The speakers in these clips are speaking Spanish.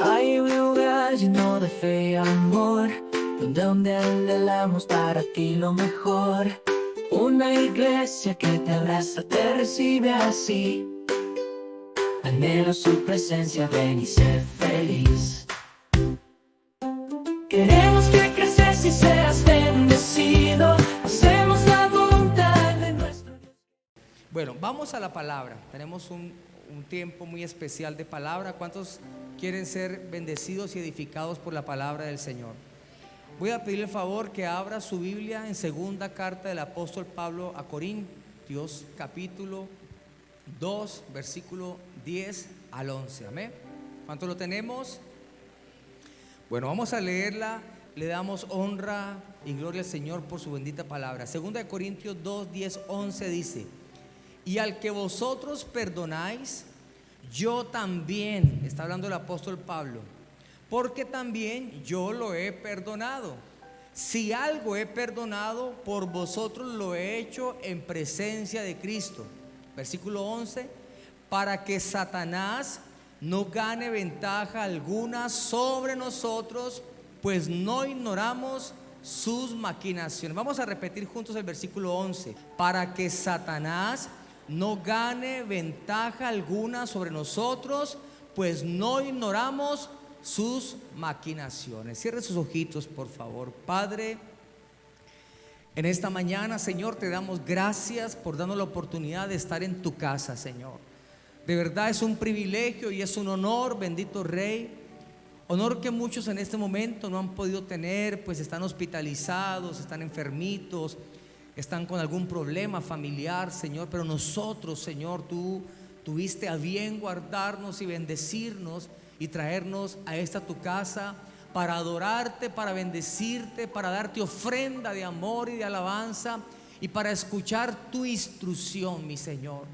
Hay un lugar lleno de fe y amor, donde anhelamos para ti lo mejor. Una iglesia que te abraza, te recibe así. Anhelo su presencia, ven y sé feliz. Queremos que creces y seas bendecido. Hacemos la voluntad de nuestro Dios. Bueno, vamos a la palabra. Tenemos un tiempo muy especial de palabra. ¿Cuántos quieren ser bendecidos y edificados por la palabra del Señor? Voy a pedirle el favor que abra su Biblia en segunda carta del apóstol Pablo a Corintios, capítulo 2, versículo 10 al 11. Amén. ¿Cuánto lo tenemos? Bueno, vamos a leerla. Le damos honra y gloria al Señor por su bendita palabra. Segunda de Corintios 2, 10, 11 dice: y al que vosotros perdonáis, yo también, está hablando el apóstol Pablo, porque también yo lo he perdonado. Si algo he perdonado, por vosotros lo he hecho en presencia de Cristo. Versículo 11: para que Satanás no gane ventaja alguna sobre nosotros, pues no ignoramos sus maquinaciones. Vamos a repetir juntos el versículo 11: para que Satanás no gane ventaja alguna sobre nosotros, pues no ignoramos sus maquinaciones. Cierre sus ojitos, por favor. Padre, en esta mañana, Señor, te damos gracias por darnos la oportunidad de estar en tu casa, Señor. De verdad es un privilegio y es un honor, bendito Rey. Honor que muchos en este momento no han podido tener, pues están hospitalizados, están enfermitos, están con algún problema familiar, Señor. Pero nosotros, Señor, tú tuviste a bien guardarnos y bendecirnos y traernos a esta tu casa para adorarte, para bendecirte, para darte ofrenda de amor y de alabanza y para escuchar tu instrucción, mi Señor.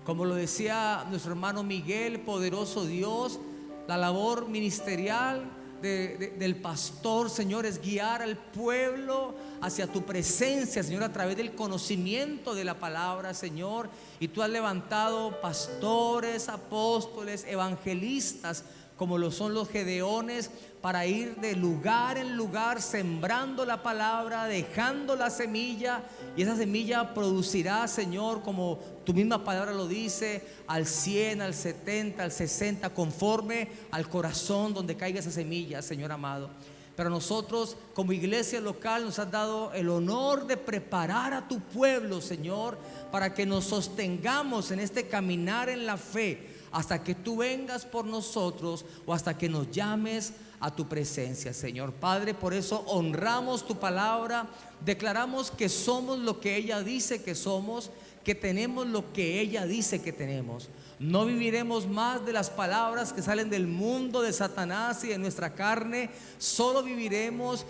Como lo decía nuestro hermano Miguel, poderoso Dios, la labor ministerial del pastor, Señor, es guiar al pueblo hacia tu presencia, Señor, a través del conocimiento de la palabra, Señor. Y tú has levantado pastores, apóstoles, evangelistas, como lo son los gedeones, para ir de lugar en lugar sembrando la palabra, dejando la semilla, y esa semilla producirá, Señor, como tu misma palabra lo dice, al 100, al 70, al 60, conforme al corazón donde caiga esa semilla, Señor amado. Pero nosotros como iglesia local nos has dado el honor de preparar a tu pueblo, Señor, para que nos sostengamos en este caminar en la fe hasta que tú vengas por nosotros o hasta que nos llames a tu presencia, Señor. Padre, por eso honramos tu palabra, declaramos que somos lo que ella dice que somos, que tenemos lo que ella dice que tenemos. No viviremos más de las palabras que salen del mundo de Satanás y de nuestra carne. Solo viviremos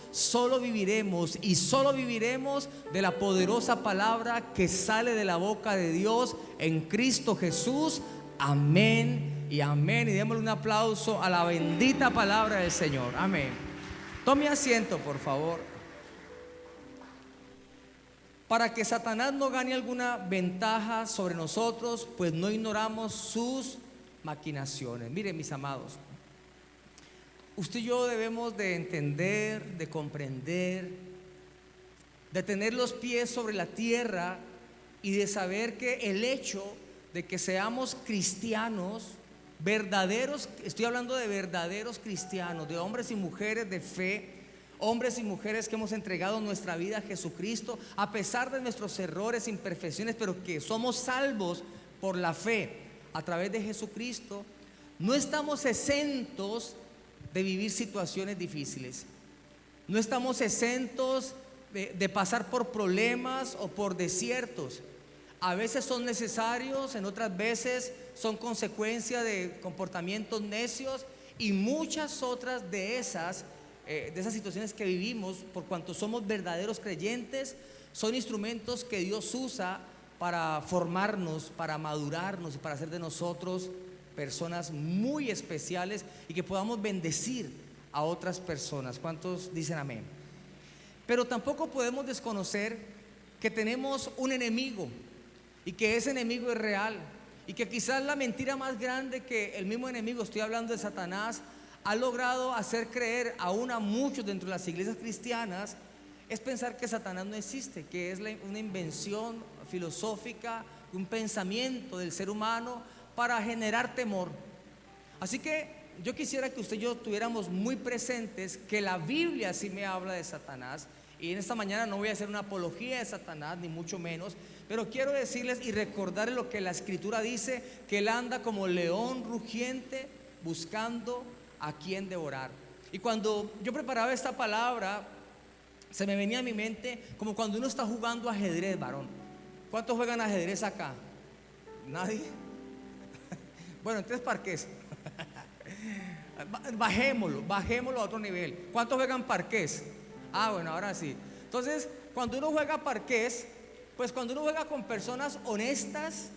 y solo viviremos de la poderosa palabra que sale de la boca de Dios en Cristo Jesús. Amén y amén. Y démosle un aplauso a la bendita palabra del Señor. Amén. Tome asiento, por favor. Para que Satanás no gane alguna ventaja sobre nosotros, pues no ignoramos sus maquinaciones. Miren, mis amados, usted y yo debemos de entender, de comprender, de tener los pies sobre la tierra y de saber que el hecho de que seamos cristianos verdaderos, estoy hablando de verdaderos cristianos, de hombres y mujeres de fe, hombres y mujeres que hemos entregado nuestra vida a Jesucristo a pesar de nuestros errores, imperfecciones, pero que somos salvos por la fe a través de Jesucristo. No estamos exentos de vivir situaciones difíciles, no estamos exentos de pasar por problemas o por desiertos. A veces son necesarios, en otras veces son consecuencia de comportamientos necios, y muchas otras de esas situaciones que vivimos, por cuanto somos verdaderos creyentes, son instrumentos que Dios usa para formarnos, para madurarnos y para hacer de nosotros personas muy especiales y que podamos bendecir a otras personas. ¿Cuántos dicen amén? Pero tampoco podemos desconocer que tenemos un enemigo y que ese enemigo es real, y que quizás la mentira más grande que el mismo enemigo, estoy hablando de Satanás, ha logrado hacer creer aún a muchos dentro de las iglesias cristianas es pensar que Satanás no existe, que es una invención filosófica, un pensamiento del ser humano para generar temor. Así que yo quisiera que usted y yo tuviéramos muy presentes que la Biblia sí me habla de Satanás. Y en esta mañana no voy a hacer una apología de Satanás, ni mucho menos, pero quiero decirles y recordarles lo que la Escritura dice, que él anda como león rugiente buscando a quien devorar. Y cuando yo preparaba esta palabra, se me venía a mi mente como cuando uno está jugando ajedrez, varón. ¿Cuántos juegan ajedrez acá? ¿Nadie? Bueno, entonces parqués. Bajémoslo a otro nivel. ¿Cuántos juegan parqués? Ah, bueno, ahora sí. Entonces, cuando uno juega parqués, pues cuando uno juega con personas honestas,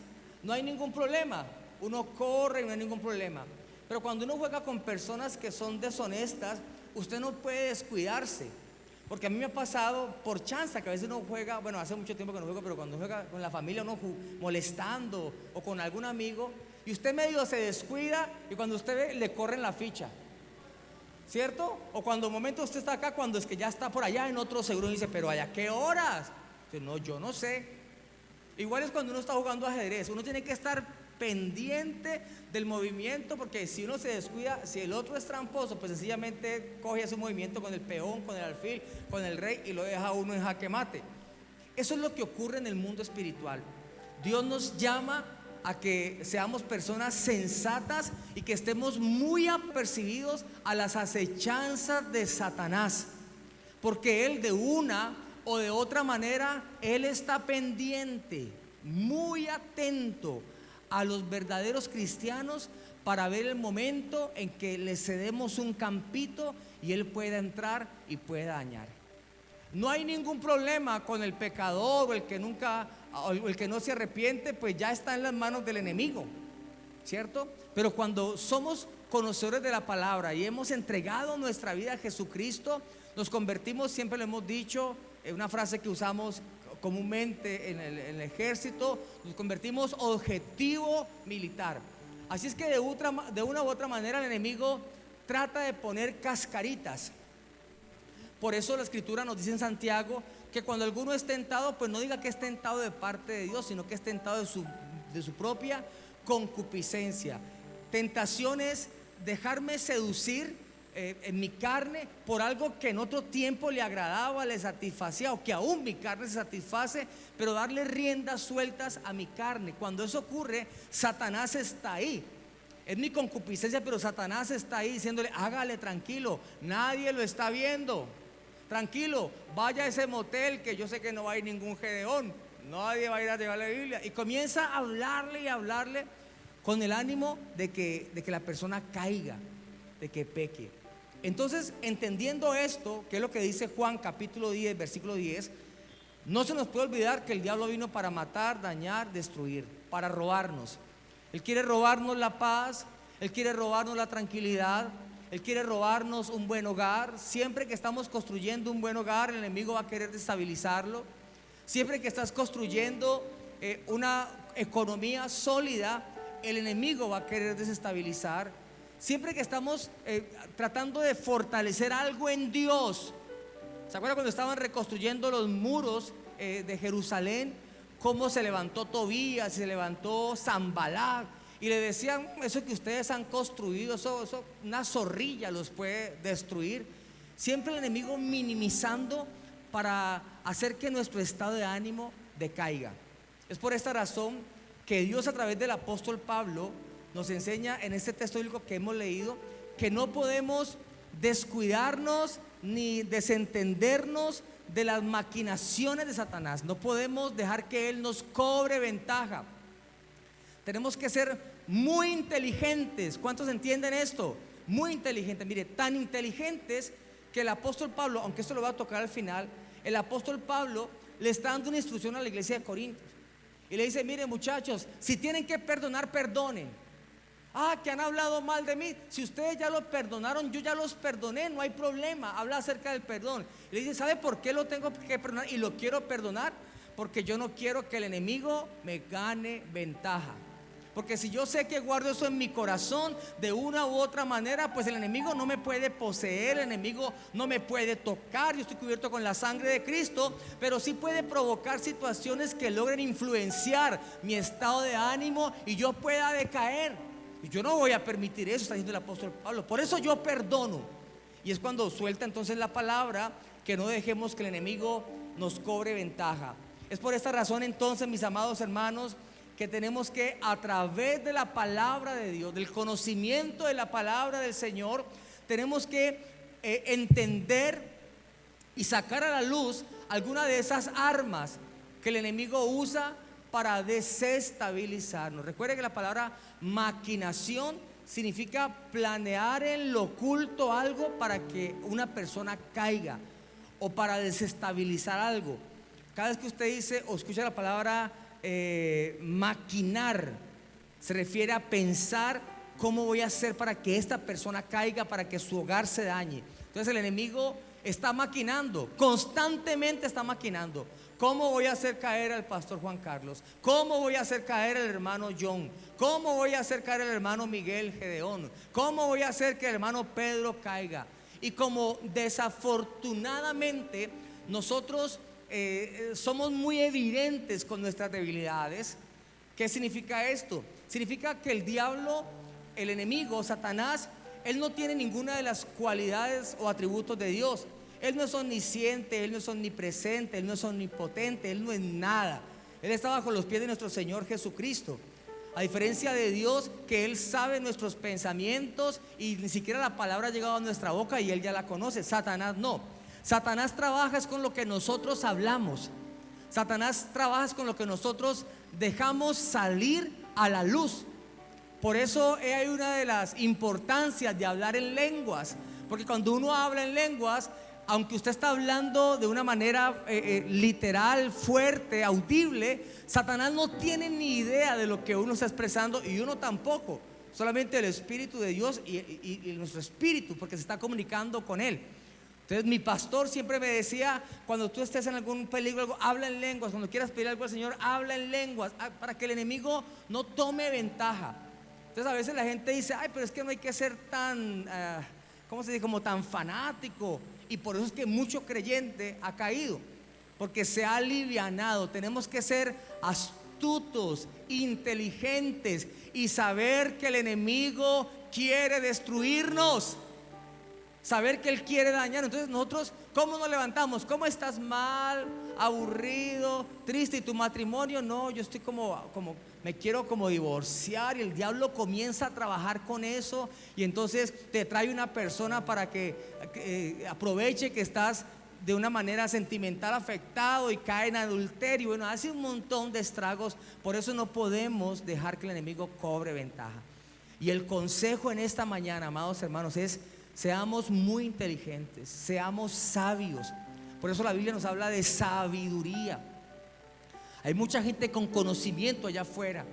no hay ningún problema. Uno corre y no hay ningún problema. Pero cuando uno juega con personas que son deshonestas, usted no puede descuidarse. Porque a mí me ha pasado por chance que a veces uno juega, bueno, hace mucho tiempo que no juego, pero cuando juega con la familia, uno molestando o con algún amigo, y usted medio se descuida y cuando usted ve, le corren la ficha, ¿cierto? O cuando un momento usted está acá, cuando es que ya está por allá en otro seguro y dice, pero ¿allá qué horas? Dice, no, yo no sé. Igual es cuando uno está jugando ajedrez, uno tiene que estar pendiente del movimiento, porque si uno se descuida, si el otro es tramposo, pues sencillamente coge ese movimiento con el peón, con el alfil, con el rey y lo deja uno en jaque mate. Eso es lo que ocurre en el mundo espiritual. Dios nos llama a que seamos personas sensatas y que estemos muy apercibidos a las acechanzas de Satanás, porque él de una o de otra manera, él está pendiente, muy atento a los verdaderos cristianos para ver el momento en que le cedemos un campito y él pueda entrar y pueda dañar. No hay ningún problema con el pecador o el que nunca, o el que no se arrepiente, pues ya está en las manos del enemigo, ¿cierto? Pero cuando somos conocedores de la palabra y hemos entregado nuestra vida a Jesucristo, nos convertimos, siempre lo hemos dicho, en una frase que usamos comúnmente en el ejército, nos convertimos objetivo militar. Así es que de una u otra manera el enemigo trata de poner cascaritas. Por eso la Escritura nos dice en Santiago que cuando alguno es tentado, pues no diga que es tentado de parte de Dios, sino que es tentado de su propia concupiscencia. Tentación es dejarme seducir en mi carne por algo que en otro tiempo le agradaba, le satisfacía, o que aún mi carne se satisface, pero darle riendas sueltas a mi carne. Cuando eso ocurre, Satanás está ahí. Es mi concupiscencia, pero Satanás está ahí diciéndole, hágale tranquilo, nadie lo está viendo. Tranquilo, vaya a ese motel que yo sé que no va a ir ningún Gedeón, nadie va a ir a llevar la Biblia. Y comienza a hablarle y hablarle con el ánimo de que la persona caiga, de que peque. Entonces, entendiendo esto, que es lo que dice Juan capítulo 10, versículo 10, no se nos puede olvidar que el diablo vino para matar, dañar, destruir, para robarnos. Él quiere robarnos la paz, él quiere robarnos la tranquilidad, él quiere robarnos un buen hogar. Siempre que estamos construyendo un buen hogar, el enemigo va a querer destabilizarlo. Siempre que estás construyendo una economía sólida, el enemigo va a querer desestabilizar. Siempre que estamos tratando de fortalecer algo en Dios. ¿Se acuerdan cuando estaban reconstruyendo los muros de Jerusalén? Cómo se levantó Tobías, se levantó Sanballat y le decían, eso que ustedes han construido, eso una zorrilla los puede destruir. Siempre el enemigo minimizando para hacer que nuestro estado de ánimo decaiga. Es por esta razón que Dios, a través del apóstol Pablo, nos enseña en este texto bíblico que hemos leído que no podemos descuidarnos ni desentendernos de las maquinaciones de Satanás. No podemos dejar que él nos cobre ventaja. Tenemos que ser muy inteligentes. ¿Cuántos entienden esto? Muy inteligentes. Mire, tan inteligentes que el apóstol Pablo, aunque esto lo va a tocar al final, el apóstol Pablo le está dando una instrucción a la iglesia de Corintios y le dice, mire muchachos, si tienen que perdonar, perdonen. Que han hablado mal de mí, si ustedes ya lo perdonaron, yo ya los perdoné, no hay problema. Habla acerca del perdón. Y le dice, ¿sabe por qué lo tengo que perdonar? Y lo quiero perdonar porque yo no quiero que el enemigo me gane ventaja. Porque si yo sé que guardo eso en mi corazón de una u otra manera, pues el enemigo no me puede poseer, el enemigo no me puede tocar. Yo estoy cubierto con la sangre de Cristo, pero sí puede provocar situaciones que logren influenciar mi estado de ánimo y yo pueda decaer. Y yo no voy a permitir eso, está diciendo el apóstol Pablo. Por eso yo perdono. Y es cuando suelta entonces la palabra, que no dejemos que el enemigo nos cobre ventaja. Es por esta razón entonces, mis amados hermanos, que tenemos que, a través de la palabra de Dios, del conocimiento de la palabra del Señor, tenemos que entender y sacar a la luz alguna de esas armas que el enemigo usa para desestabilizarnos. Recuerde que la palabra maquinación significa planear en lo oculto algo para que una persona caiga o para desestabilizar algo. Cada vez que usted dice o escucha la palabra maquinar, se refiere a pensar cómo voy a hacer para que esta persona caiga, para que su hogar se dañe. Entonces el enemigo está maquinando, constantemente está maquinando. ¿Cómo voy a hacer caer al pastor Juan Carlos? ¿Cómo voy a hacer caer al hermano John? ¿Cómo voy a hacer caer al hermano Miguel Gedeón? ¿Cómo voy a hacer que el hermano Pedro caiga? Y como desafortunadamente nosotros somos muy evidentes con nuestras debilidades. ¿Qué significa esto? Significa que el diablo, el enemigo, Satanás, él no tiene ninguna de las cualidades o atributos de Dios. Él no es omnisciente, él no es omnipresente, él no es omnipotente, él no es nada. Él está bajo los pies de nuestro Señor Jesucristo. A diferencia de Dios, que Él sabe nuestros pensamientos y ni siquiera la palabra ha llegado a nuestra boca y Él ya la conoce. Satanás no. Satanás trabaja con lo que nosotros hablamos. Satanás trabaja con lo que nosotros dejamos salir a la luz. Por eso hay una de las importancias de hablar en lenguas. Porque cuando uno habla en lenguas, aunque usted está hablando de una manera literal, fuerte, audible, Satanás no tiene ni idea de lo que uno está expresando y uno tampoco. Solamente el Espíritu de Dios y nuestro espíritu, porque se está comunicando con él. Entonces mi pastor siempre me decía, cuando tú estés en algún peligro, habla en lenguas. Cuando quieras pedir algo al Señor, habla en lenguas, para que el enemigo no tome ventaja. Entonces a veces la gente dice, ay, pero es que no hay que ser tan, ¿cómo se dice? Como tan fanático. Y por eso es que mucho creyente ha caído, porque se ha alivianado. Tenemos que ser astutos, inteligentes y saber que el enemigo quiere destruirnos. Saber que él quiere dañar. Entonces nosotros, ¿cómo nos levantamos? ¿Cómo estás? Mal, aburrido, triste. ¿Y tu matrimonio? No, yo estoy como me quiero como divorciar. Y el diablo comienza a trabajar con eso. Y entonces te trae una persona para que aproveche que estás de una manera sentimental afectado y cae en adulterio. Bueno, hace un montón de estragos. Por eso no podemos dejar que el enemigo cobre ventaja. Y el consejo en esta mañana, amados hermanos, es: seamos muy inteligentes, seamos sabios. Por eso la Biblia nos habla de sabiduría. Hay mucha gente con conocimiento allá afuera,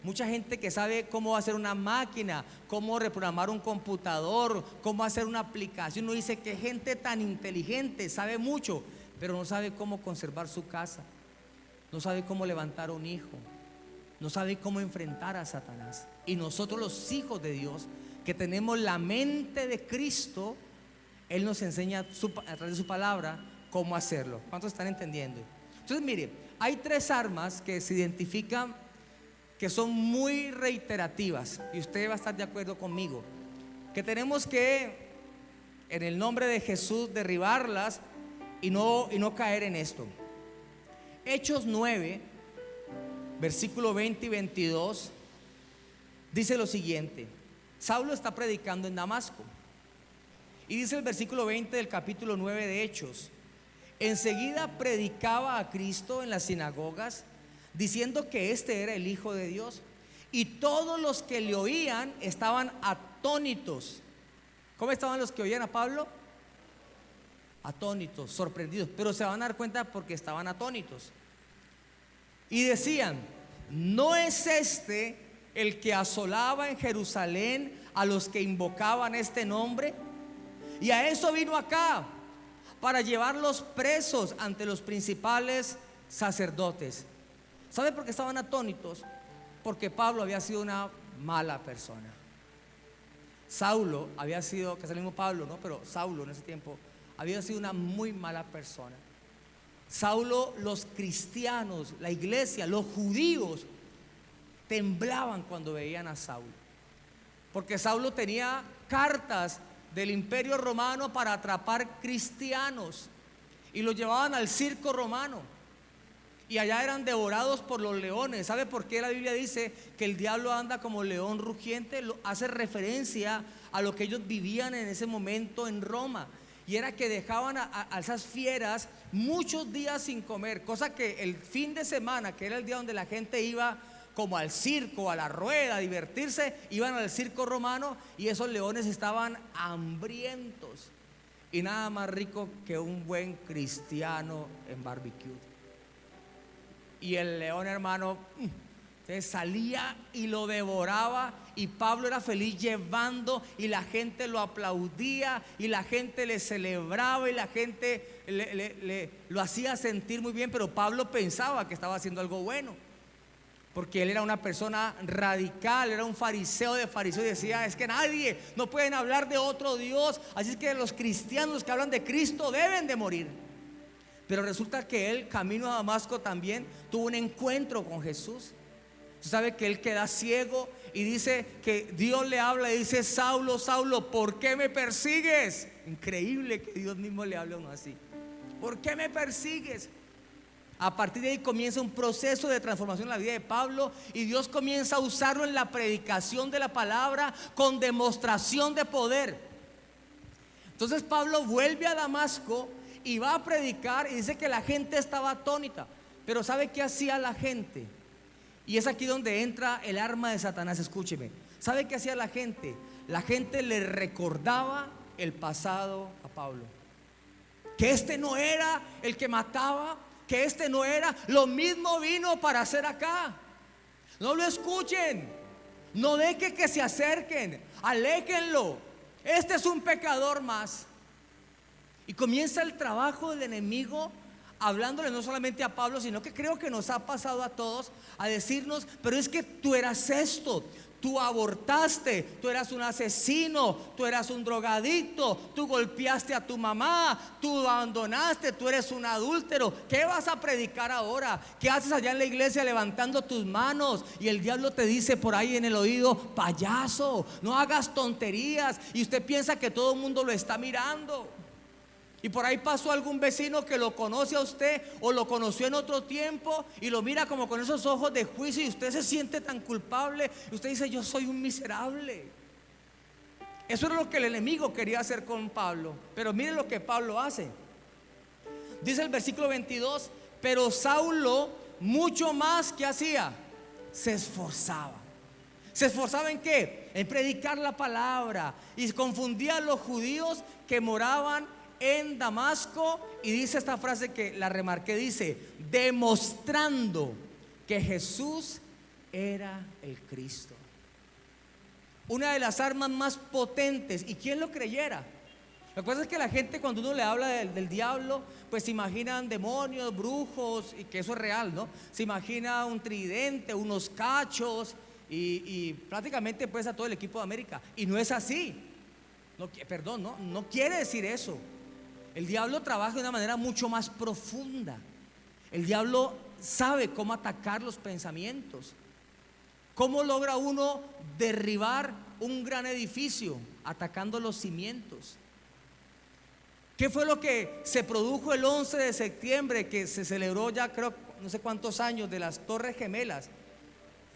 mucha gente que sabe cómo hacer una máquina, cómo reprogramar un computador, cómo hacer una aplicación. Uno dice que gente tan inteligente, sabe mucho, pero no sabe cómo conservar su casa, no sabe cómo levantar un hijo, no sabe cómo enfrentar a Satanás. Y nosotros, los hijos de Dios, que tenemos la mente de Cristo, Él nos enseña a través de su palabra cómo hacerlo. ¿Cuántos están entendiendo? Entonces mire, hay tres armas que se identifican, que son muy reiterativas, y usted va a estar de acuerdo conmigo, que tenemos que, en el nombre de Jesús, derribarlas y no caer en esto. Hechos 9, versículo 20 y 22 dice lo siguiente. Saulo está predicando en Damasco y dice el versículo 20 del capítulo 9 de Hechos: enseguida predicaba a Cristo en las sinagogas, diciendo que este era el Hijo de Dios, y todos los que le oían estaban atónitos. ¿Cómo estaban los que oían a Pablo? Atónitos, sorprendidos, pero se van a dar cuenta porque estaban atónitos. Y decían: ¿no es este el que asolaba en Jerusalén a los que invocaban este nombre? Y a eso vino acá, para llevarlos presos ante los principales sacerdotes. ¿Sabe por qué estaban atónitos? porque Pablo había sido una mala persona. Saulo había sido, que es el mismo Pablo, ¿no? Pero Saulo en ese tiempo había sido una muy mala persona. Saulo, los cristianos, la iglesia, los judíos temblaban cuando veían a Saulo, porque Saulo tenía cartas del Imperio Romano para atrapar cristianos y los llevaban al circo romano y allá eran devorados por los leones. ¿Sabe por qué la Biblia dice que el diablo anda como león rugiente? Hace referencia a lo que ellos vivían en ese momento en Roma, y era que dejaban a esas fieras muchos días sin comer, cosa que el fin de semana, que era el día donde la gente iba como al circo, a la rueda, a divertirse, iban al circo romano y esos leones estaban hambrientos. Y nada más rico que un buen cristiano en barbecue. Y el león, hermano, salía y lo devoraba, y Pablo era feliz llevando, y la gente lo aplaudía, y la gente le celebraba, y la gente lo hacía sentir muy bien. Pero Pablo pensaba que estaba haciendo algo bueno, porque él era una persona radical, era un fariseo de fariseos, y decía: es que no pueden hablar de otro Dios, así es que los cristianos que hablan de Cristo deben de morir. Pero resulta que él, camino a Damasco, también tuvo un encuentro con Jesús. Usted sabe que él queda ciego y dice que Dios le habla y dice: Saulo, Saulo, ¿por qué me persigues? Increíble que Dios mismo le hable a uno así. ¿Por qué me persigues? A partir de ahí comienza un proceso de transformación en la vida de Pablo, y Dios comienza a usarlo en la predicación de la palabra con demostración de poder. Entonces Pablo vuelve a Damasco y va a predicar, y dice que la gente estaba atónita. Pero ¿sabe qué hacía la gente? Y es aquí donde entra el arma de Satanás. Escúcheme. ¿Sabe qué hacía la gente? La gente le recordaba el pasado a Pablo, que este no era el que mataba, que este no era, lo mismo vino para hacer acá. No lo escuchen, no dejen que se acerquen, aléjenlo. Este es un pecador más. Y comienza el trabajo del enemigo, hablándole no solamente a Pablo, sino que creo que nos ha pasado a todos, a decirnos: pero es que tú eras esto, tú abortaste, tú eras un asesino, tú eras un drogadicto, tú golpeaste a tu mamá, tú abandonaste, tú eres un adúltero. ¿Qué vas a predicar ahora? ¿Qué haces allá en la iglesia levantando tus manos? Y el diablo te dice por ahí en el oído: payaso, no hagas tonterías. Y usted piensa que todo el mundo lo está mirando. Y por ahí pasó algún vecino que lo conoce a usted, o lo conoció en otro tiempo, y lo mira como con esos ojos de juicio, y usted se siente tan culpable. Y usted dice: yo soy un miserable. Eso era lo que el enemigo quería hacer con Pablo. Pero mire lo que Pablo hace. Dice el versículo 22: pero Saulo mucho más, ¿qué hacía? Se esforzaba. ¿Se esforzaba en qué? En predicar la palabra. Y confundía a los judíos que moraban en Damasco. Y dice esta frase que la remarqué, dice: demostrando que Jesús era el Cristo. Una de las armas más potentes. ¿Y quién lo creyera? Lo que pasa es que la gente, cuando uno le habla del diablo, pues se imaginan demonios, brujos, y que eso es real, ¿no? Se imagina un tridente, unos cachos, y prácticamente pues a todo el equipo de América. Y no es así. No quiere decir eso. El diablo trabaja de una manera mucho más profunda. El diablo sabe cómo atacar los pensamientos. ¿Cómo logra uno derribar un gran edificio? Atacando los cimientos. ¿Qué fue lo que se produjo el 11 de septiembre, que se celebró ya creo no sé cuántos años, de las Torres Gemelas?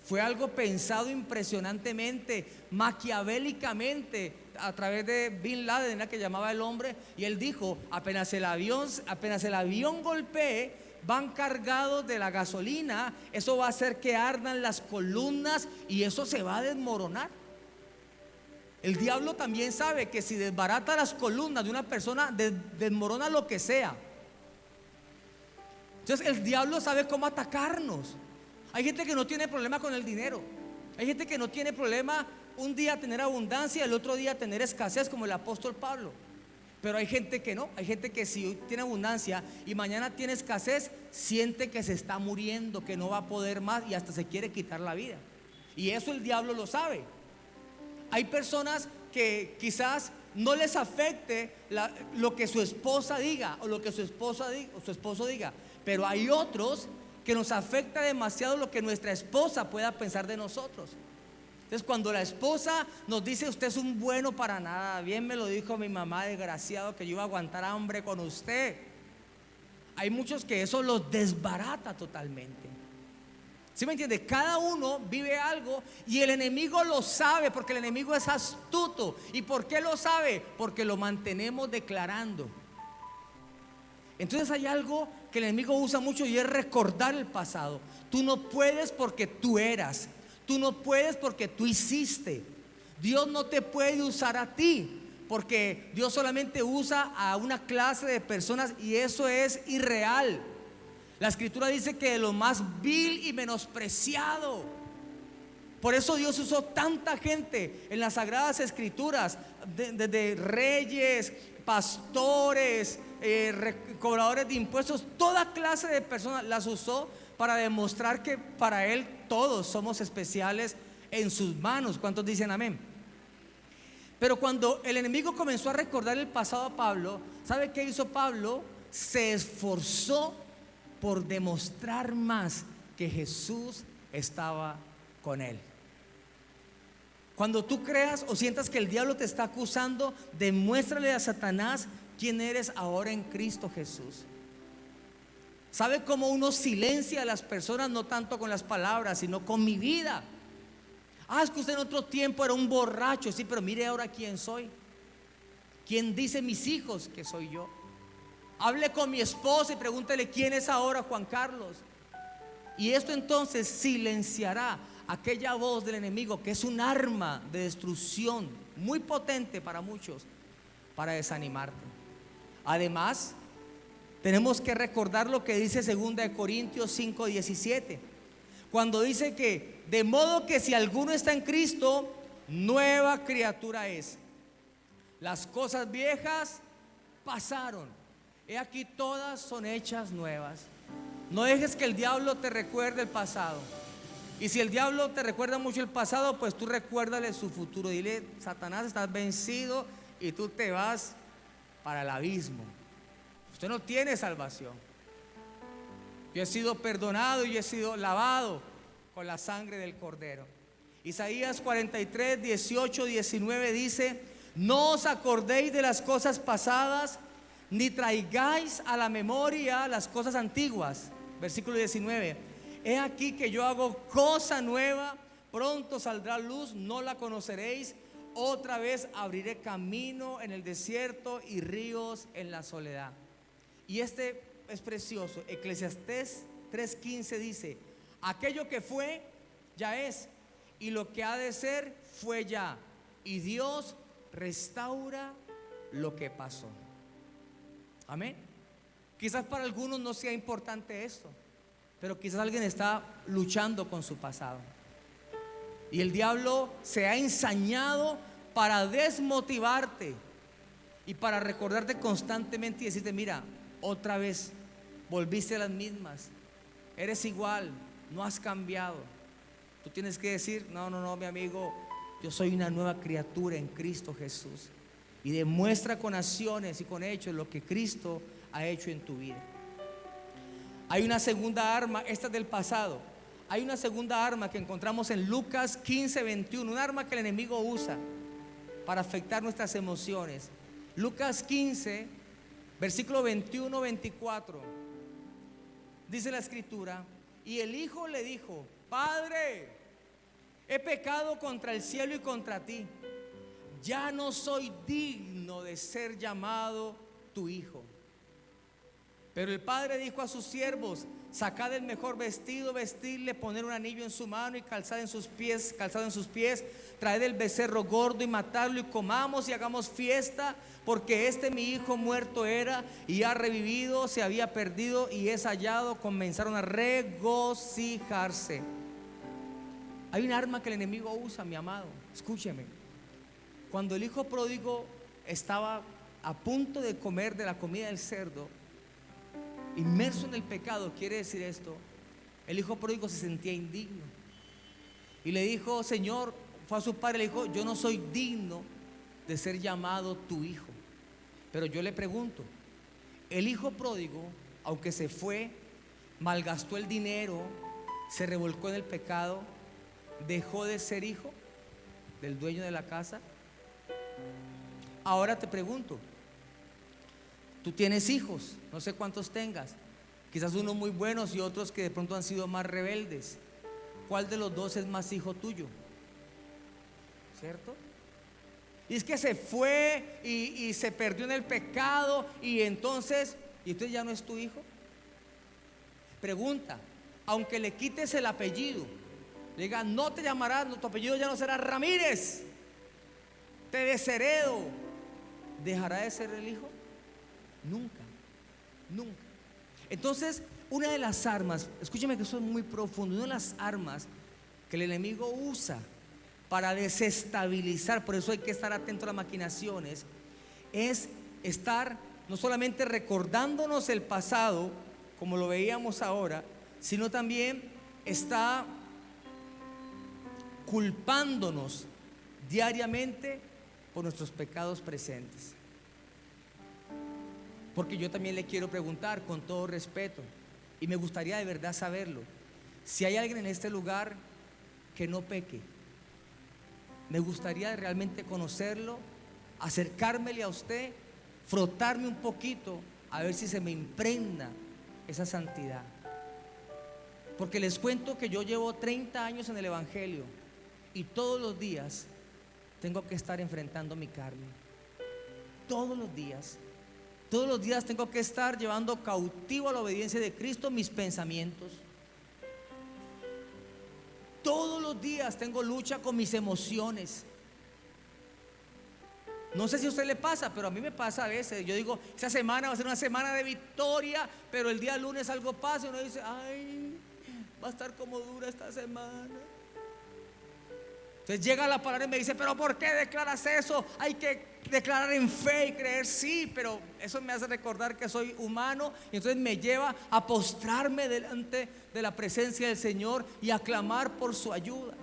Fue algo pensado impresionantemente, maquiavélicamente, a través de Bin Laden, la que llamaba el hombre. Y él dijo: apenas el avión golpee, van cargados de la gasolina, eso va a hacer que ardan las columnas y eso se va a desmoronar. El diablo también sabe que si desbarata las columnas de una persona, desmorona lo que sea. Entonces el diablo sabe cómo atacarnos. Hay gente que no tiene problema con el dinero. Hay gente que no tiene problema un día tener abundancia, el otro día tener escasez, como el apóstol Pablo. Pero hay gente que no. Hay gente que si hoy tiene abundancia y mañana tiene escasez, siente que se está muriendo, que no va a poder más, y hasta se quiere quitar la vida. Y eso el diablo lo sabe. Hay personas que quizás no les afecte lo que su esposa diga o lo que su esposo diga, pero hay otros que nos afecta demasiado lo que nuestra esposa pueda pensar de nosotros. Entonces, cuando la esposa nos dice: usted es un bueno para nada, bien me lo dijo mi mamá, desgraciado, que yo iba a aguantar hambre con usted. Hay muchos que eso los desbarata totalmente. ¿Sí me entiende? Cada uno vive algo y el enemigo lo sabe, porque el enemigo es astuto. ¿Y por qué lo sabe? Porque lo mantenemos declarando. Entonces hay algo que el enemigo usa mucho y es recordar el pasado. Tú no puedes porque tú eras. Tú no puedes porque tú hiciste. Dios no te puede usar a ti, porque Dios solamente usa a una clase de personas y eso es irreal. La escritura dice que de lo más vil y menospreciado. Por eso Dios usó tanta gente en las sagradas escrituras, desde reyes, pastores, cobradores de impuestos, toda clase de personas las usó para demostrar que para Él todos somos especiales en sus manos. ¿Cuántos dicen amén? Pero cuando el enemigo comenzó a recordar el pasado a Pablo, ¿sabe qué hizo Pablo? Se esforzó por demostrar más que Jesús estaba con él. Cuando tú creas o sientas que el diablo te está acusando, demuéstrale a Satanás quién eres ahora en Cristo Jesús. ¿Sabe cómo uno silencia a las personas? No tanto con las palabras, sino con mi vida. Es que usted en otro tiempo era un borracho. Sí, pero mire ahora quién soy. ¿Quién dice mis hijos que soy yo? Hable con mi esposa y pregúntele quién es ahora Juan Carlos. Y esto entonces silenciará aquella voz del enemigo, que es un arma de destrucción muy potente para muchos, para desanimarte. Además, tenemos que recordar lo que dice 2 Corintios 5:17, cuando dice que de modo que si alguno está en Cristo, nueva criatura es. Las cosas viejas pasaron, he aquí todas son hechas nuevas. No dejes que el diablo te recuerde el pasado. Y si el diablo te recuerda mucho el pasado, pues tú recuérdale su futuro. Dile: Satanás, estás vencido y tú te vas para el abismo. Usted no tiene salvación. Yo he sido perdonado y he sido lavado con la sangre del Cordero. Isaías 43, 18, 19 dice: no os acordéis de las cosas pasadas, ni traigáis a la memoria las cosas antiguas. Versículo 19: he aquí que yo hago cosa nueva, pronto saldrá luz, no la conoceréis. Otra vez abriré camino en el desierto y ríos en la soledad. Y este es precioso. Eclesiastés 3:15 dice: aquello que fue ya es, y lo que ha de ser fue ya, y Dios restaura lo que pasó. Amén. Quizás para algunos no sea importante esto, pero quizás alguien está luchando con su pasado y el diablo se ha ensañado para desmotivarte y para recordarte constantemente y decirte: mira, otra vez volviste a las mismas, eres igual, no has cambiado. Tú tienes que decir: no, mi amigo, yo soy una nueva criatura en Cristo Jesús. Y demuestra con acciones y con hechos lo que Cristo ha hecho en tu vida. Hay una segunda arma, esta es del pasado. Hay una segunda arma que encontramos en Lucas 15:21, un arma que el enemigo usa para afectar nuestras emociones. Lucas 15, versículo 21-24, dice la escritura: y el hijo le dijo: Padre, he pecado contra el cielo y contra ti, ya no soy digno de ser llamado tu hijo. Pero el padre dijo a sus siervos: sacad el mejor vestido, vestirle, poner un anillo en su mano y calzado en sus pies, traed el becerro gordo y matarlo, y comamos y hagamos fiesta, porque este mi hijo muerto era y ha revivido, se había perdido y es hallado. Comenzaron a regocijarse. Hay un arma que el enemigo usa, mi amado, escúcheme. Cuando el hijo pródigo estaba a punto de comer de la comida del cerdo, inmerso en el pecado, quiere decir esto: el hijo pródigo se sentía indigno. y le dijo, Señor, fue a su padre y le dijo, yo no soy digno de ser llamado tu hijo. Pero yo le pregunto, el hijo pródigo, aunque se fue, malgastó el dinero, se revolcó en el pecado, dejó de ser hijo del dueño de la casa. Ahora te pregunto, tú tienes hijos, no sé cuántos tengas, quizás unos muy buenos y otros que de pronto han sido más rebeldes. ¿Cuál de los dos es más hijo tuyo? ¿Cierto? Y es que se fue y se perdió en el pecado y entonces ya no es tu hijo. Pregunta, aunque le quites el apellido, le diga, no te llamarás, tu apellido ya no será Ramírez, te desheredo, ¿dejará de ser el hijo? Nunca, nunca. Entonces, una de las armas, escúcheme que eso es muy profundo, una de las armas que el enemigo usa para desestabilizar, por eso hay que estar atento a las maquinaciones, es estar no solamente recordándonos el pasado, como lo veíamos ahora, sino también está culpándonos diariamente por nuestros pecados presentes. Porque yo también le quiero preguntar con todo respeto, y me gustaría de verdad saberlo, si hay alguien en este lugar que no peque. Me gustaría realmente conocerlo, acercármele a usted, frotarme un poquito, a ver si se me impregna esa santidad. Porque les cuento que yo llevo 30 años en el Evangelio y todos los días tengo que estar enfrentando mi carne. Todos los días tengo que estar llevando cautivo a la obediencia de Cristo mis pensamientos. Todos los días tengo lucha con mis emociones. No sé si a usted le pasa, pero a mí me pasa a veces. Yo digo, esa semana va a ser una semana de victoria, pero el día lunes algo pasa y uno dice, ay, va a estar como dura esta semana. Entonces llega la palabra y me dice, pero ¿por qué declaras eso? Hay que declarar en fe y creer, sí, pero eso me hace recordar que soy humano y entonces me lleva a postrarme delante de la presencia del Señor y a clamar por su ayuda.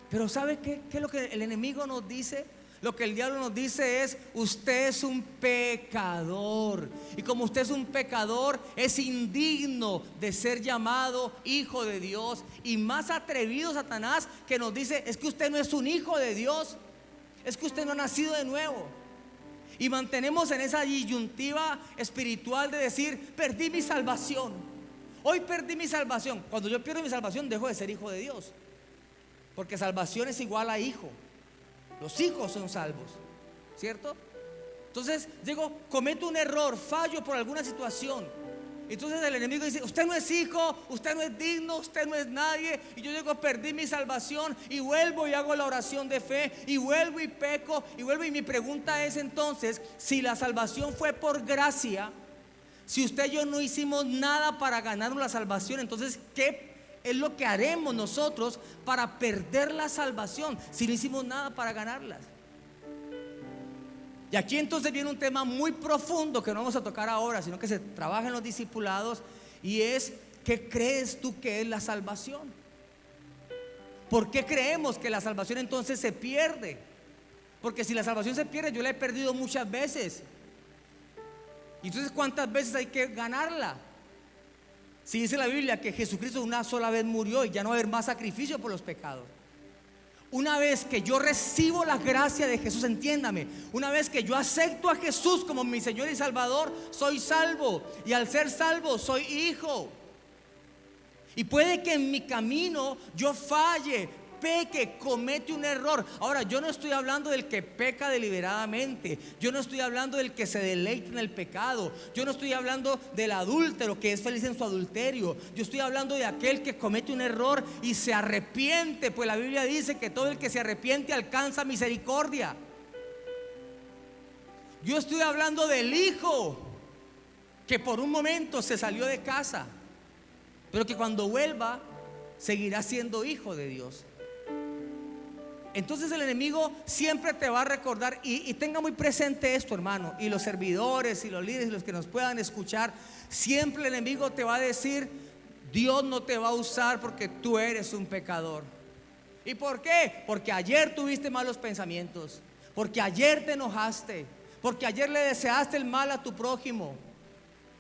Pero ¿sabe qué es lo que el enemigo nos dice? Lo que el diablo nos dice es, usted es un pecador, y como usted es un pecador, es indigno de ser llamado hijo de Dios. Y más atrevido Satanás, que nos dice, es que usted no es un hijo de Dios, es que usted no ha nacido de nuevo. Y mantenemos en esa disyuntiva espiritual de decir, perdí mi salvación, hoy perdí mi salvación. Cuando yo pierdo mi salvación, dejo de ser hijo de Dios, porque salvación es igual a hijo. Los hijos son salvos, ¿cierto? Entonces digo, cometo un error, fallo por alguna situación. Entonces el enemigo dice, usted no es hijo, usted no es digno, usted no es nadie. Y yo digo, perdí mi salvación, y vuelvo y hago la oración de fe, y vuelvo y peco, y vuelvo. Y mi pregunta es entonces, si la salvación fue por gracia, si usted y yo no hicimos nada para ganarnos la salvación, entonces ¿qué es lo que haremos nosotros para perder la salvación si no hicimos nada para ganarla? Y aquí entonces viene un tema muy profundo que no vamos a tocar ahora, sino que se trabaja en los discipulados, y es, ¿qué crees tú que es la salvación? ¿Por qué creemos que la salvación entonces se pierde? Porque si la salvación se pierde, yo la he perdido muchas veces. Y entonces, ¿cuántas veces hay que ganarla? Si dice la Biblia que Jesucristo una sola vez murió y ya no va a haber más sacrificio por los pecados. Una vez que yo recibo la gracia de Jesús, entiéndame, una vez que yo acepto a Jesús como mi Señor y Salvador, soy salvo, y al ser salvo soy hijo. Y puede que en mi camino yo falle, peque, comete un error. Ahora, yo no estoy hablando del que peca deliberadamente, yo no estoy hablando del que se deleita en el pecado, yo no estoy hablando del adúltero que es feliz en su adulterio. Yo estoy hablando de aquel que comete un error y se arrepiente, pues la Biblia dice que todo el que se arrepiente alcanza misericordia. Yo estoy hablando del hijo que por un momento se salió de casa, pero que cuando vuelva seguirá siendo hijo de Dios. Entonces el enemigo siempre te va a recordar, y tenga muy presente esto, hermano, y los servidores y los líderes y los que nos puedan escuchar, siempre el enemigo te va a decir, Dios no te va a usar porque tú eres un pecador. ¿Y por qué? Porque ayer tuviste malos pensamientos, porque ayer te enojaste, porque ayer le deseaste el mal a tu prójimo,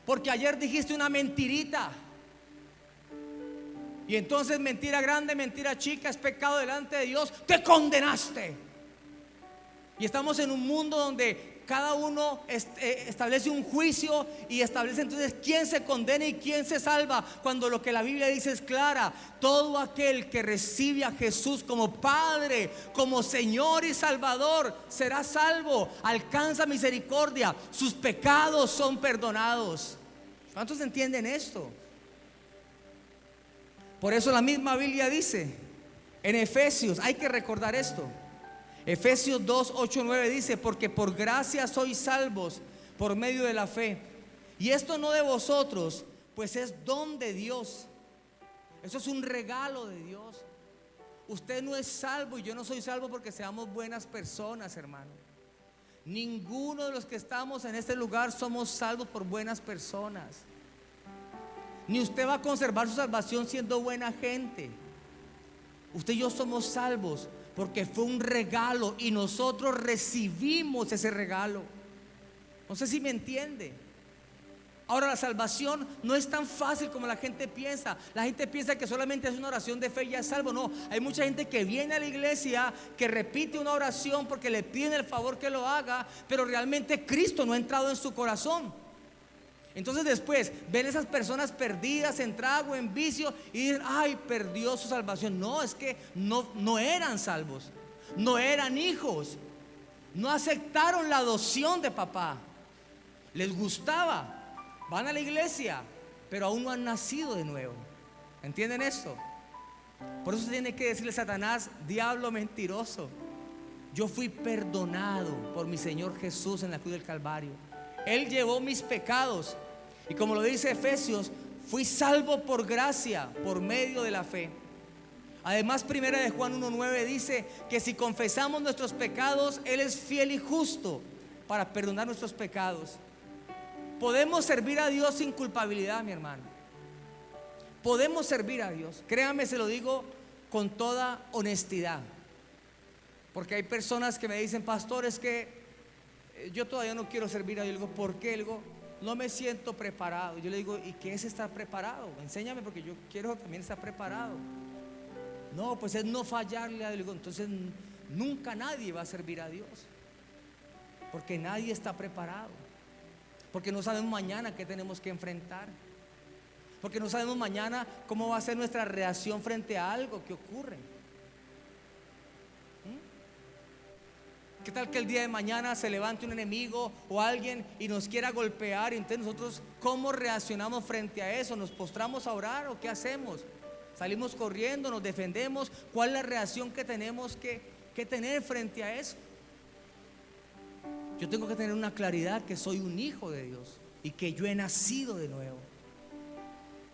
porque ayer dijiste una mentirita. Y entonces mentira grande, mentira chica, es pecado delante de Dios, te condenaste. Y estamos en un mundo donde cada uno establece un juicio y establece entonces quién se condena y quién se salva, cuando lo que la Biblia dice es clara: todo aquel que recibe a Jesús como Padre, como Señor y Salvador, será salvo, alcanza misericordia, sus pecados son perdonados. ¿Cuántos entienden esto? Por eso la misma Biblia dice en Efesios, hay que recordar esto, Efesios 2, 8, 9 dice: porque por gracia sois salvos por medio de la fe, y esto no de vosotros, pues es don de Dios. Eso es un regalo de Dios. Usted no es salvo y yo no soy salvo porque seamos buenas personas, hermano. Ninguno de los que estamos en este lugar somos salvos por buenas personas. Ni usted va a conservar su salvación siendo buena gente. Usted y yo somos salvos porque fue un regalo y nosotros recibimos ese regalo. No sé si me entiende. Ahora, la salvación no es tan fácil como la gente piensa. La gente piensa que solamente es una oración de fe y ya es salvo. No, hay mucha gente que viene a la iglesia, que repite una oración porque le piden el favor que lo haga, pero realmente Cristo no ha entrado en su corazón. Entonces después ven esas personas perdidas en trago, en vicio, y dicen: ay, perdió su salvación. No, es que no eran salvos, no eran hijos, no aceptaron la adopción de papá. Les gustaba, van a la iglesia, pero aún no han nacido de nuevo. ¿Entienden esto? Por eso tiene que decirle a Satanás: diablo mentiroso, yo fui perdonado por mi Señor Jesús en la cruz del Calvario. Él llevó mis pecados y, como lo dice Efesios, fui salvo por gracia, por medio de la fe. Además, primera de Juan 1:9 dice que si confesamos nuestros pecados, Él es fiel y justo para perdonar nuestros pecados. Podemos servir a Dios sin culpabilidad, mi hermano. Podemos servir a Dios. Créame, se lo digo con toda honestidad, porque hay personas que me dicen: pastor, es que yo todavía no quiero servir a Dios. Yo le digo: ¿por qué? Le digo: no me siento preparado. Yo le digo: ¿y qué es estar preparado? Enséñame, porque yo quiero también estar preparado. No, pues es no fallarle a Dios. Le digo: entonces nunca nadie va a servir a Dios, porque nadie está preparado, porque no sabemos mañana qué tenemos que enfrentar, porque no sabemos mañana cómo va a ser nuestra reacción frente a algo que ocurre. ¿Qué tal que el día de mañana se levante un enemigo o alguien y nos quiera golpear? Y entonces nosotros, ¿cómo reaccionamos frente a eso? ¿Nos postramos a orar o qué hacemos? ¿Salimos corriendo? ¿Nos defendemos? ¿Cuál es la reacción que tenemos que tener frente a eso? Yo tengo que tener una claridad que soy un hijo de Dios y que yo he nacido de nuevo,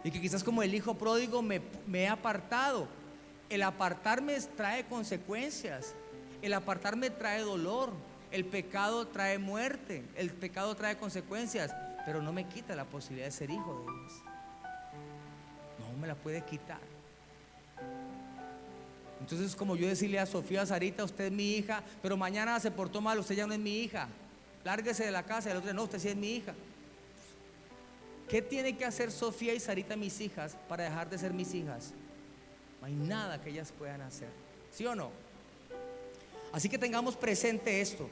y que quizás como el hijo pródigo me he apartado. El apartarme trae consecuencias. El apartarme trae dolor. El pecado trae muerte. El pecado trae consecuencias, pero no me quita la posibilidad de ser hijo de Dios. No me la puede quitar. Entonces, como yo decirle a Sofía, a Sarita: usted es mi hija, pero mañana se portó mal, usted ya no es mi hija, lárguese de la casa. Y el otro: no, usted sí es mi hija. ¿Qué tiene que hacer Sofía y Sarita, mis hijas, para dejar de ser mis hijas? No hay nada que ellas puedan hacer, ¿sí o no? Así que tengamos presente esto,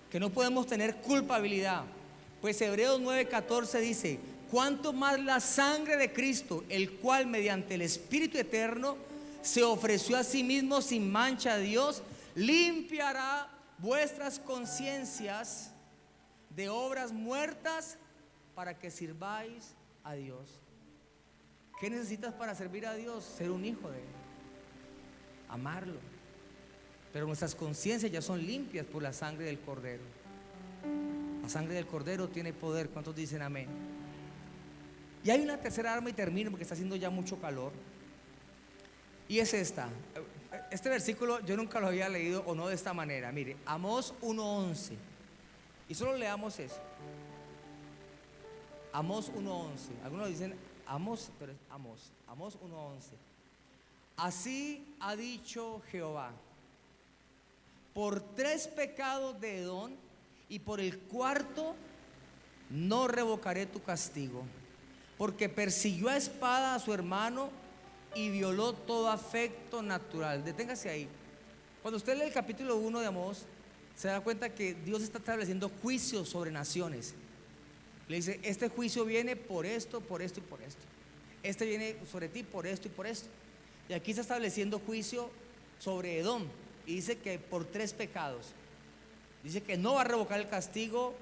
que no podemos tener culpabilidad. Pues Hebreos 9:14 dice: cuánto más la sangre de Cristo, el cual mediante el Espíritu eterno se ofreció a sí mismo sin mancha a Dios, limpiará vuestras conciencias de obras muertas para que sirváis a Dios. ¿Qué necesitas para servir a Dios? Ser un hijo de Él, amarlo. Pero nuestras conciencias ya son limpias por la sangre del Cordero. La sangre del Cordero tiene poder. ¿Cuántos dicen amén? Y hay una tercera arma, y termino porque está haciendo ya mucho calor, y es esta. Este versículo yo nunca lo había leído, o no de esta manera. Mire, Amós 1:11, y solo leamos eso. Amós 1:11. Algunos dicen Amós, pero es Amós 1:11. Así ha dicho Jehová: por 3 pecados de Edom y por el cuarto no revocaré tu castigo, porque persiguió a espada a su hermano y violó todo afecto natural. Deténgase ahí. Cuando usted lee el capítulo 1 de Amós, se da cuenta que Dios está estableciendo juicios sobre naciones. Le dice: este juicio viene por esto, por esto y por esto. Este viene sobre ti por esto y por esto. Y aquí está estableciendo juicio sobre Edom. Y dice que por 3 pecados. Dice que no va a revocar el castigo.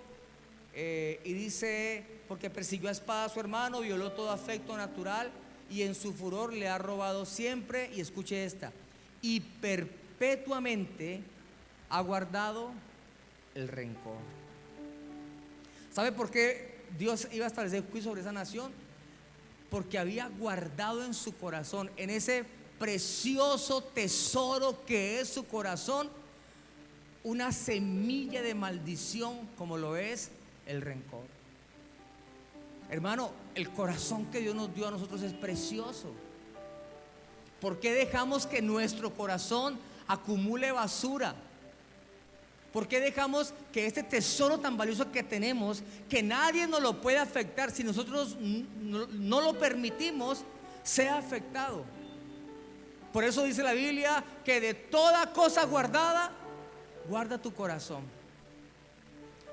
Y dice: porque persiguió a espada a su hermano, violó todo afecto natural, y en su furor le ha robado siempre. Y escuche esta: y perpetuamente ha guardado el rencor. ¿Sabe por qué Dios iba a establecer juicio sobre esa nación? Porque había guardado en su corazón, en ese precioso tesoro que es su corazón, una semilla de maldición, como lo es el rencor. Hermano, el corazón que Dios nos dio a nosotros es precioso. ¿Por qué dejamos que nuestro corazón acumule basura? ¿Por qué dejamos que este tesoro tan valioso que tenemos, que nadie nos lo puede afectar, si nosotros no lo permitimos, sea afectado? Por eso dice la Biblia que de toda cosa guardada, guarda tu corazón.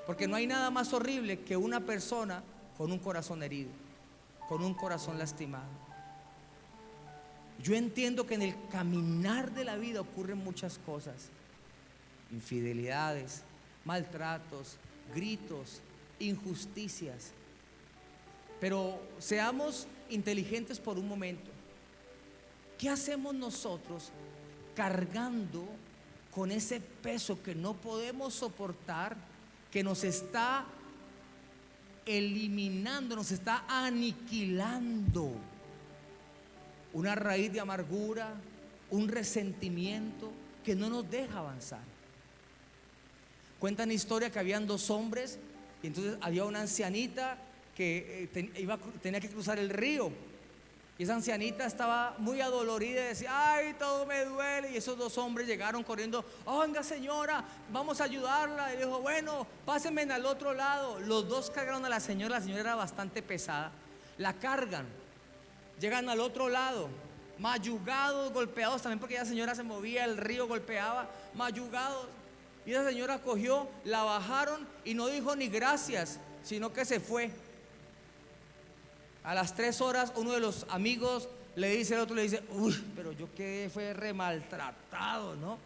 Porque no hay nada más horrible que una persona con un corazón herido, con un corazón lastimado. Yo entiendo que en el caminar de la vida ocurren muchas cosas: infidelidades, maltratos, gritos, injusticias. Pero seamos inteligentes por un momento. ¿Qué hacemos nosotros cargando con ese peso que no podemos soportar, que nos está eliminando, nos está aniquilando? Una raíz de amargura, un resentimiento que no nos deja avanzar. Cuentan historia que habían 2 hombres, y entonces había una ancianita que tenía que cruzar el río. Y esa ancianita estaba muy adolorida y decía: ay, todo me duele. Y esos 2 hombres llegaron corriendo: venga, señora, vamos a ayudarla. Y dijo: bueno, pásenme al otro lado. Los 2 cargaron a la señora era bastante pesada. La cargan, llegan al otro lado, mayugados, golpeados también, porque esa señora se movía, el río golpeaba, mayugados. Y esa señora cogió, la bajaron y no dijo ni gracias, sino que se fue. A las 3 horas, uno de los amigos le dice al otro, le dice: uy, pero yo quedé, fue remaltratado, ¿no?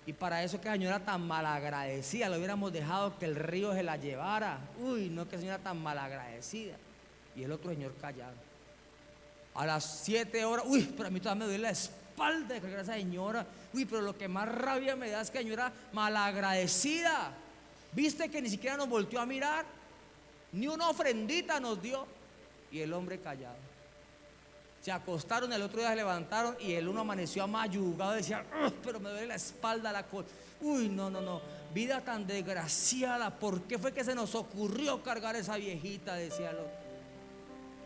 Y para eso, que señora tan malagradecida, lo hubiéramos dejado que el río se la llevara. Uy, no, que señora tan malagradecida. Y el otro señor callado. A las 7 horas, uy, pero a mí todavía me duele la espalda de cargar a esa señora. Uy, pero lo que más rabia me da es que la señora malagradecida. ¿Viste que ni siquiera nos volteó a mirar? Ni una ofrendita nos dio. Y el hombre callado. Se acostaron, el otro día se levantaron y el uno amaneció amayugado, decía: pero me duele la espalda, la cola. Uy, no, vida tan desgraciada. ¿Por qué fue que se nos ocurrió cargar a esa viejita?, decía el otro.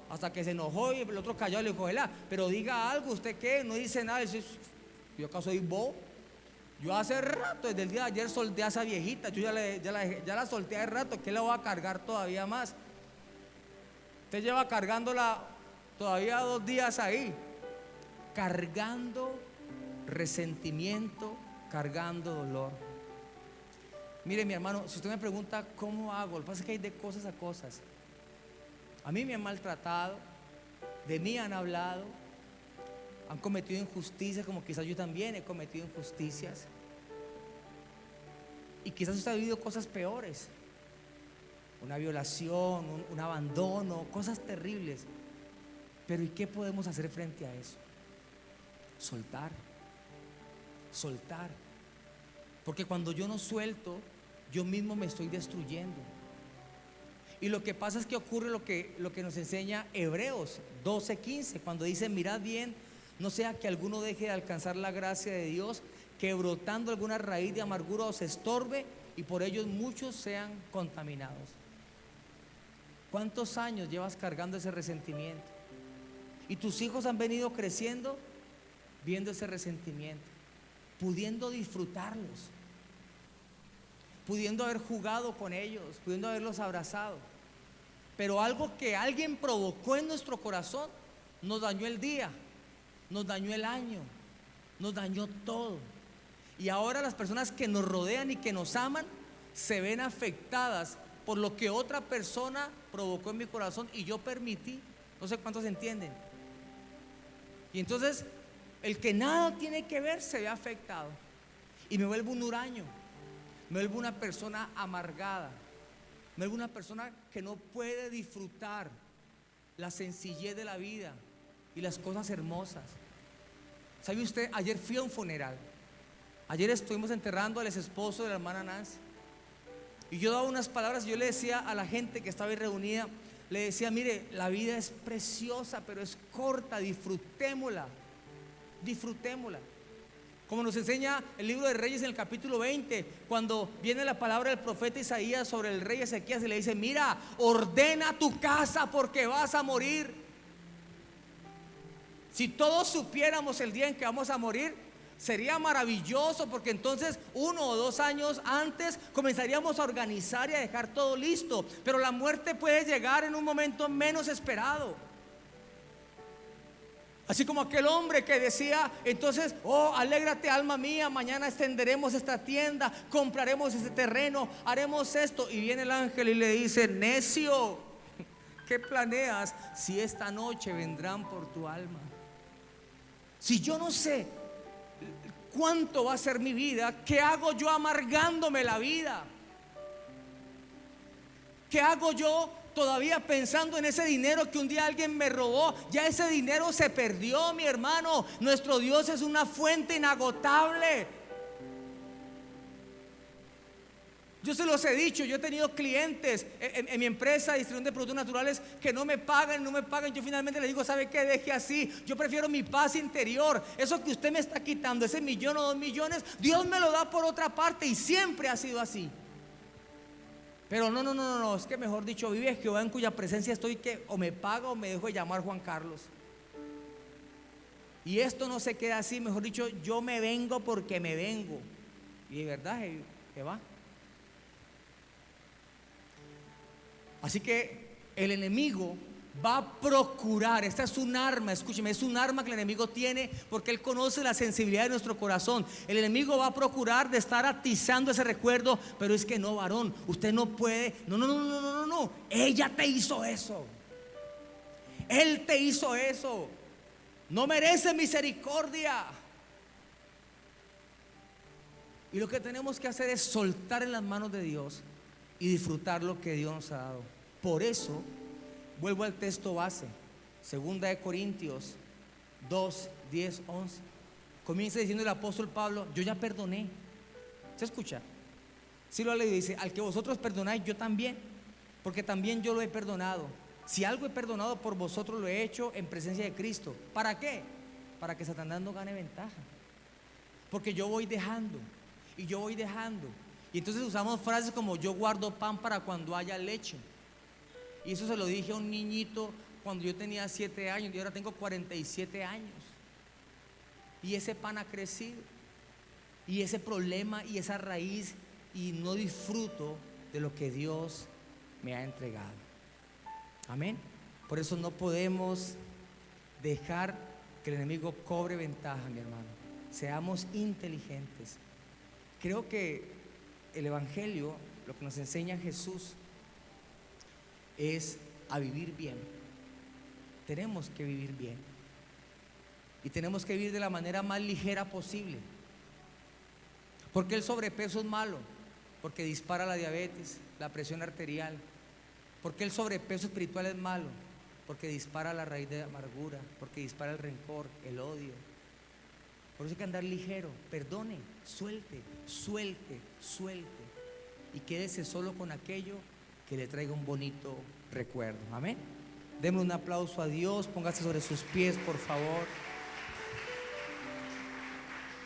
Hasta que se enojó y el otro callado, le dijo: pero diga algo, ¿usted qué? No dice nada. Dice: ¿yo acaso soy bobo? Yo hace rato, desde el día de ayer, solté a esa viejita. Yo ya la solté hace rato. ¿Qué la voy a cargar todavía más? Usted lleva cargándola todavía 2 días ahí, cargando resentimiento, cargando dolor. Mire, mi hermano, si usted me pregunta cómo hago, lo que pasa es que hay de cosas a cosas. A mí me han maltratado, de mí han hablado, han cometido injusticias, como quizás yo también he cometido injusticias. Y quizás usted ha vivido cosas peores, una violación, un abandono, cosas terribles. Pero ¿y qué podemos hacer frente a eso? Soltar. Porque cuando yo no suelto, yo mismo me estoy destruyendo. Y lo que pasa es que ocurre lo que nos enseña Hebreos 12:15, cuando dice: mirad bien, no sea que alguno deje de alcanzar la gracia de Dios, que brotando alguna raíz de amargura os estorbe y por ellos muchos sean contaminados. ¿Cuántos años llevas cargando ese resentimiento? Y tus hijos han venido creciendo viendo ese resentimiento, pudiendo disfrutarlos, pudiendo haber jugado con ellos, pudiendo haberlos abrazado. Pero algo que alguien provocó en nuestro corazón nos dañó el día, nos dañó el año, nos dañó todo. Y ahora las personas que nos rodean y que nos aman se ven afectadas por lo que otra persona provocó en mi corazón y yo permití. No sé cuántos entienden. Y entonces el que nada tiene que ver se ve afectado y me vuelvo un huraño, me vuelvo una persona amargada, me vuelvo una persona que no puede disfrutar la sencillez de la vida y las cosas hermosas. ¿Sabe usted? Ayer fui a un funeral. Ayer estuvimos enterrando al ex esposo de la hermana Nancy. Y yo daba unas palabras y yo le decía a la gente que estaba ahí reunida, le decía: mire, la vida es preciosa, pero es corta, disfrutémosla. Disfrutémosla. Como nos enseña el libro de Reyes en el capítulo 20, cuando viene la palabra del profeta Isaías sobre el rey Ezequías y le dice: mira, ordena tu casa porque vas a morir. Si todos supiéramos el día en que vamos a morir, sería maravilloso, porque entonces 1 o 2 años antes comenzaríamos a organizar y a dejar todo listo. Pero la muerte puede llegar en un momento menos esperado. Así como aquel hombre que decía entonces: oh, alégrate alma mía, mañana extenderemos esta tienda, compraremos este terreno, haremos esto. Y viene el ángel y le dice: necio, ¿qué planeas si esta noche vendrán por tu alma? Si yo no sé cuánto va a ser mi vida, ¿qué hago yo amargándome la vida? ¿Qué hago yo todavía pensando en ese dinero que un día alguien me robó? Ya ese dinero se perdió, mi hermano. Nuestro Dios es una fuente inagotable. Yo se los he dicho, yo he tenido clientes en mi empresa de distribución de productos naturales que no me pagan. Yo finalmente les digo: ¿sabe qué? Deje así. Yo prefiero mi paz interior. Eso que usted me está quitando, ese 1 o 2 millones, Dios me lo da por otra parte, y siempre ha sido así. Pero no, es que mejor dicho, vive Jehová en cuya presencia estoy, que o me paga o me dejo de llamar Juan Carlos. Y esto no se queda así, mejor dicho, yo me vengo porque me vengo. Y de verdad que va. Así que el enemigo va a procurar, esta es un arma, escúcheme, es un arma que el enemigo tiene, porque él conoce la sensibilidad de nuestro corazón. El enemigo va a procurar de estar atizando ese recuerdo. Pero es que no, varón, usted no puede. No, ella te hizo eso, él te hizo eso, no merece misericordia. Y lo que tenemos que hacer es soltar en las manos de Dios y disfrutar lo que Dios nos ha dado. Por eso vuelvo al texto base, 2 Corintios 2, 10, 11. Comienza diciendo el apóstol Pablo: yo ya perdoné. ¿Se escucha? Si lo ha leído, dice: al que vosotros perdonáis, yo también, porque también yo lo he perdonado. Si algo he perdonado por vosotros, lo he hecho en presencia de Cristo. ¿Para qué? Para que Satanás no gane ventaja. Porque yo voy dejando y yo voy dejando. Y entonces usamos frases como: yo guardo pan para cuando haya leche. Y eso se lo dije a un niñito cuando yo tenía 7 años, y ahora tengo 47 años. Y ese pan ha crecido, y ese problema y esa raíz, y no disfruto de lo que Dios me ha entregado. Amén. Por eso no podemos dejar que el enemigo cobre ventaja, mi hermano. Seamos inteligentes. Creo que el evangelio, lo que nos enseña Jesús, es a vivir bien. Tenemos que vivir bien, y tenemos que vivir de la manera más ligera posible. Porque el sobrepeso es malo, porque dispara la diabetes, la presión arterial. Porque el sobrepeso espiritual es malo, porque dispara la raíz de amargura, porque dispara el rencor, el odio. Por eso hay que andar ligero. Perdone, suelte, y quédese solo con aquello que le traiga un bonito recuerdo. Amén. Deme un aplauso a Dios. Póngase sobre sus pies, por favor.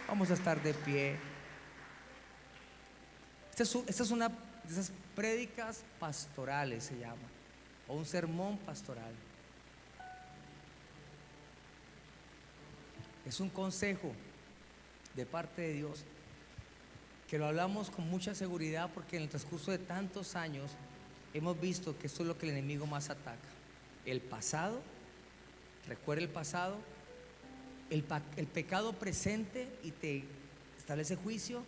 Vamos a estar de pie. Esta es una de esas prédicas pastorales, se llama, o un sermón pastoral. Es un consejo de parte de Dios que lo hablamos con mucha seguridad porque en el transcurso de tantos años hemos visto que esto es lo que el enemigo más ataca. El pasado, recuerda el pasado, el pecado presente y te establece juicio,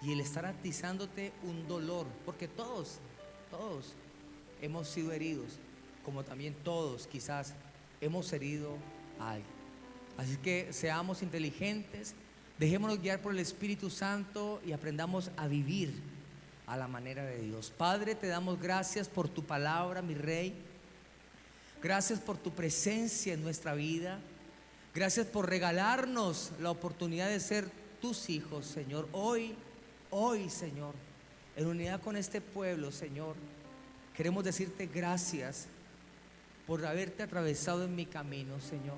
y el estar atizándote un dolor, porque todos hemos sido heridos, como también todos quizás hemos herido a alguien. Así que seamos inteligentes, dejémonos guiar por el Espíritu Santo y aprendamos a vivir a la manera de Dios. Padre, te damos gracias por tu palabra, mi Rey. Gracias por tu presencia en nuestra vida. Gracias por regalarnos la oportunidad de ser tus hijos, Señor. Hoy, Señor, en unidad con este pueblo, Señor, queremos decirte gracias por haberte atravesado en mi camino, Señor.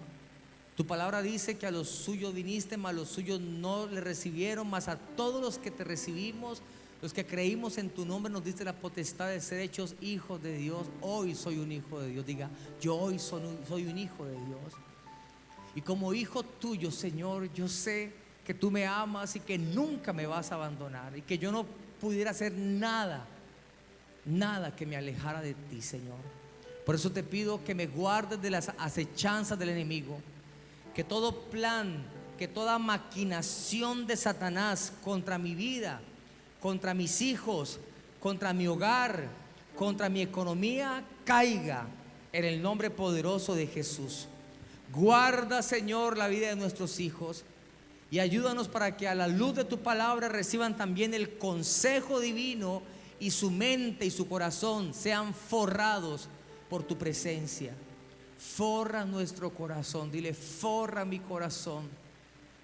Tu palabra dice que a los suyos viniste, mas los suyos no le recibieron, mas a todos los que te recibimos, los que creímos en tu nombre, nos diste la potestad de ser hechos hijos de Dios. Hoy soy un hijo de Dios. Diga, yo hoy soy un hijo de Dios. Y como hijo tuyo, Señor, yo sé que tú me amas y que nunca me vas a abandonar, y que yo no pudiera hacer nada que me alejara de ti, Señor. Por eso te pido que me guardes de las acechanzas del enemigo, que todo plan, que toda maquinación de Satanás contra mi vida, contra mis hijos, contra mi hogar, contra mi economía, caiga en el nombre poderoso de Jesús. Guarda, Señor, la vida de nuestros hijos y ayúdanos para que a la luz de tu palabra reciban también el consejo divino, y su mente y su corazón sean forrados por tu presencia. Forra nuestro corazón, dile, forra mi corazón,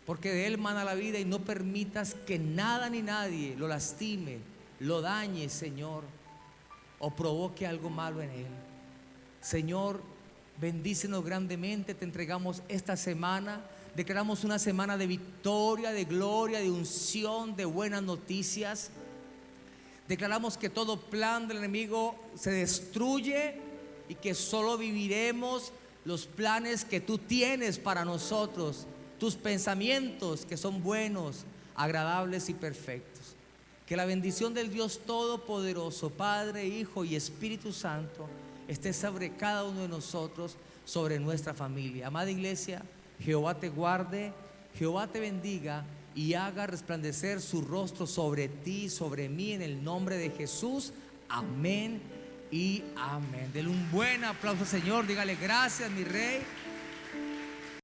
porque de él mana la vida, y no permitas que nada ni nadie lo lastime, lo dañe, Señor, o provoque algo malo en él. Señor, bendícenos grandemente. Te entregamos esta semana. Declaramos una semana de victoria, de gloria, de unción, de buenas noticias. Declaramos que todo plan del enemigo se destruye y que solo viviremos los planes que tú tienes para nosotros, tus pensamientos que son buenos, agradables y perfectos. Que la bendición del Dios Todopoderoso, Padre, Hijo y Espíritu Santo, esté sobre cada uno de nosotros, sobre nuestra familia. Amada iglesia, Jehová te guarde, Jehová te bendiga y haga resplandecer su rostro sobre ti, sobre mí, en el nombre de Jesús. Amén y amén. Denle un buen aplauso al Señor. Dígale gracias, mi Rey.